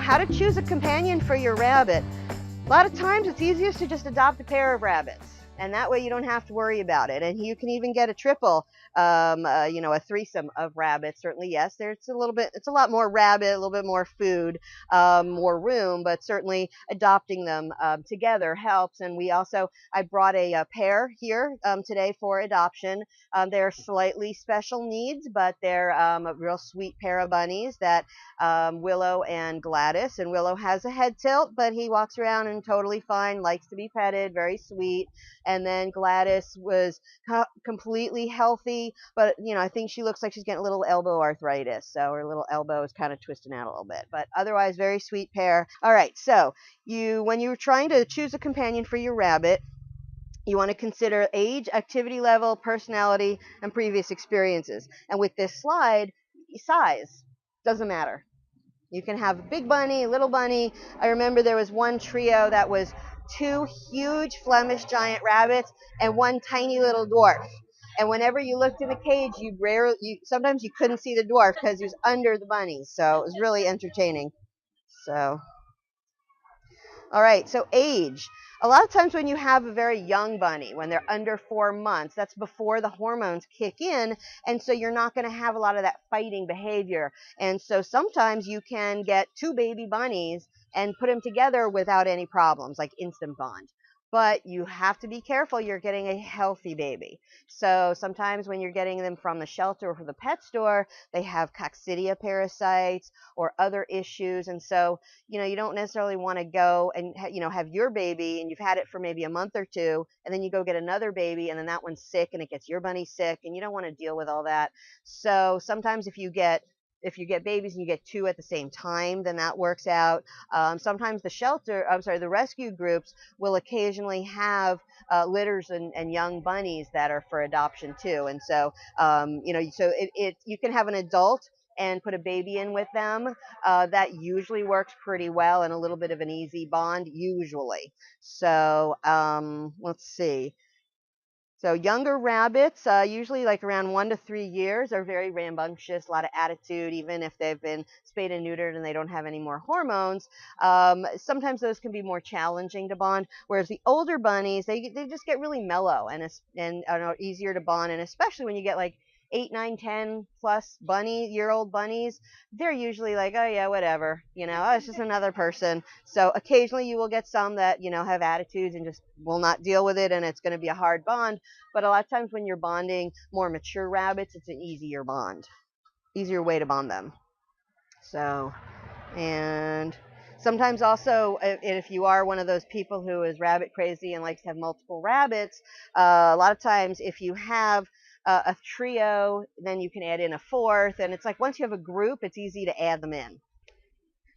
how to choose a companion for your rabbit. A lot of times it's easiest to just adopt a pair of rabbits, and that way you don't have to worry about it. And you can even get a triple, a threesome of rabbits. Certainly, yes, it's a lot more rabbit, a little bit more food, more room, but certainly adopting them together helps. And I brought a pair here today for adoption. They're slightly special needs, but they're a real sweet pair of bunnies, that Willow and Gladys. And Willow has a head tilt, but he walks around and totally fine, likes to be petted, very sweet. And then Gladys was completely healthy, but I think she looks like she's getting a little elbow arthritis, so her little elbow is kind of twisting out a little bit, but otherwise very sweet pair. All right, so when you're trying to choose a companion for your rabbit, you want to consider age, activity level, personality, and previous experiences. And with this slide, size doesn't matter. You can have a big bunny, a little bunny. I remember there was one trio that was 2 huge Flemish giant rabbits and 1 tiny little dwarf. And whenever you looked in the cage, sometimes you couldn't see the dwarf because he was under the bunnies. So it was really entertaining. So, all right, so age. A lot of times when you have a very young bunny, when they're under 4 months, that's before the hormones kick in, and so you're not going to have a lot of that fighting behavior. And so sometimes you can get 2 baby bunnies and put them together without any problems, like instant bond. But you have to be careful you're getting a healthy baby. So sometimes when you're getting them from the shelter or from the pet store, they have coccidia parasites or other issues. And so, you don't necessarily want to go and, have your baby and you've had it for maybe a month or 2, and then you go get another baby and then that one's sick and it gets your bunny sick, and you don't want to deal with all that. So sometimes if you get babies and you get 2 at the same time, then that works out. Sometimes the rescue groups will occasionally have litters and young bunnies that are for adoption too. And so, you can have an adult and put a baby in with them. That usually works pretty well, and a little bit of an easy bond usually. So let's see. So younger rabbits, usually like around 1 to 3 years, are very rambunctious, a lot of attitude, even if they've been spayed and neutered and they don't have any more hormones. Sometimes those can be more challenging to bond, whereas the older bunnies, they just get really mellow and are easier to bond, and especially when you get like 8, 9, 10 plus year-old bunnies, they're usually like, oh yeah, whatever, it's just another person. So occasionally you will get some that, have attitudes and just will not deal with it, and it's going to be a hard bond. But a lot of times when you're bonding more mature rabbits, it's an easier way to bond them. So, and sometimes also, if you are one of those people who is rabbit crazy and likes to have multiple rabbits, a lot of times if you have a trio, then you can add in a 4th, and it's like once you have a group, it's easy to add them in.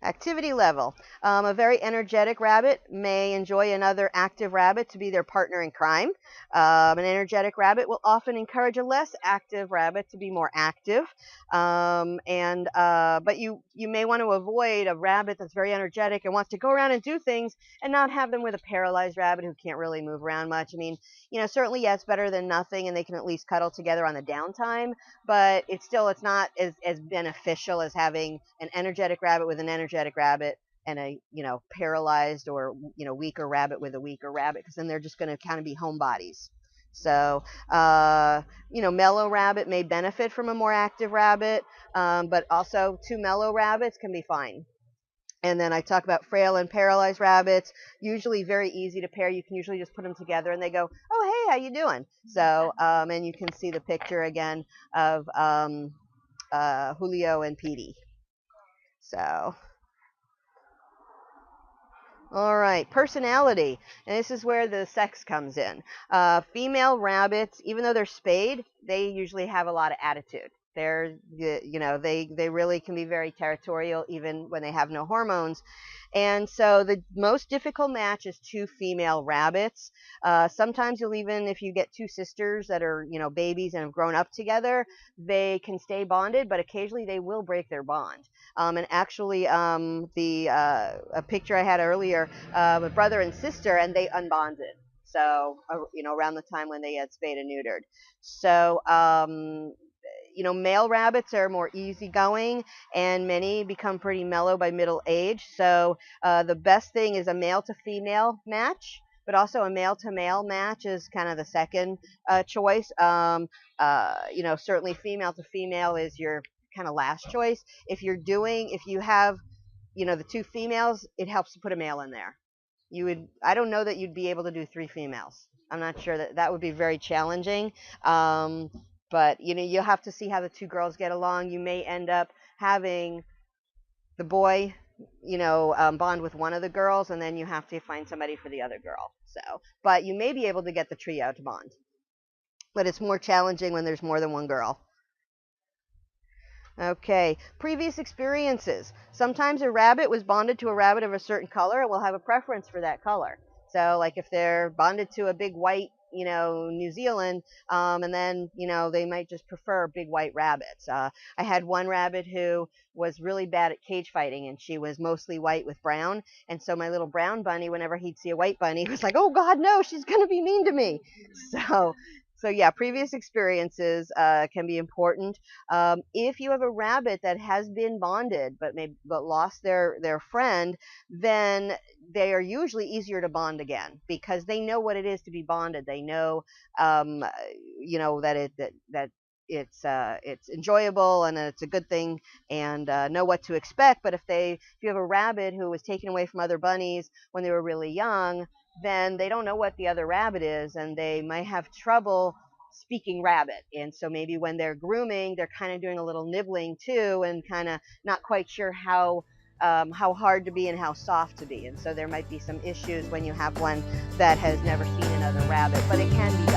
Activity level. A very energetic rabbit may enjoy another active rabbit to be their partner in crime. An energetic rabbit will often encourage a less active rabbit to be more active. But you may want to avoid a rabbit that's very energetic and wants to go around and do things, and not have them with a paralyzed rabbit who can't really move around much. I mean, certainly, yes, better than nothing, and they can at least cuddle together on the downtime, but it's not as beneficial as having an energetic rabbit with an energetic rabbit and a paralyzed or weaker rabbit with a weaker rabbit, because then they're just going to kind of be homebodies. So mellow rabbit may benefit from a more active rabbit, but also 2 mellow rabbits can be fine. And then I talk about frail and paralyzed rabbits, usually very easy to pair. You can usually just put them together and they go, oh, hey, how you doing? So, and you can see the picture again of Julio and Petey. So, all right, personality. And this is where the sex comes in. Female rabbits, even though they're spayed, they usually have a lot of attitude. They really can be very territorial even when they have no hormones. And so the most difficult match is 2 female rabbits. Sometimes if you get 2 sisters that are, babies and have grown up together, they can stay bonded, but occasionally they will break their bond. And actually, a picture I had earlier, a brother and sister, and they unbonded. So, around the time when they had spayed and neutered. So, male rabbits are more easygoing, and many become pretty mellow by middle age. So the best thing is a male to female match, but also a male to male match is kind of the second choice. Certainly female to female is your kind of last choice. If you have, the two females, it helps to put a male in there. I don't know that you'd be able to do three females. I'm not sure that would be very challenging. But you'll have to see how the two girls get along. You may end up having the boy, bond with one of the girls, and then you have to find somebody for the other girl. But you may be able to get the trio to bond. But it's more challenging when there's more than one girl. Okay, previous experiences. Sometimes a rabbit was bonded to a rabbit of a certain color and will have a preference for that color. So like if they're bonded to a big white, New Zealand, and then, they might just prefer big white rabbits. I had one rabbit who was really bad at cage fighting, and she was mostly white with brown. And so my little brown bunny, whenever he'd see a white bunny, was like, oh God, no, she's going to be mean to me. So yeah, previous experiences can be important. If you have a rabbit that has been bonded but lost their friend, then they are usually easier to bond again because they know what it is to be bonded. They know, that it's enjoyable and it's a good thing, and know what to expect. But if you have a rabbit who was taken away from other bunnies when they were really young, then they don't know what the other rabbit is, and they might have trouble speaking rabbit. And so maybe when they're grooming, they're kind of doing a little nibbling too, and kind of not quite sure how hard to be and how soft to be. And so there might be some issues when you have one that has never seen another rabbit, but it can be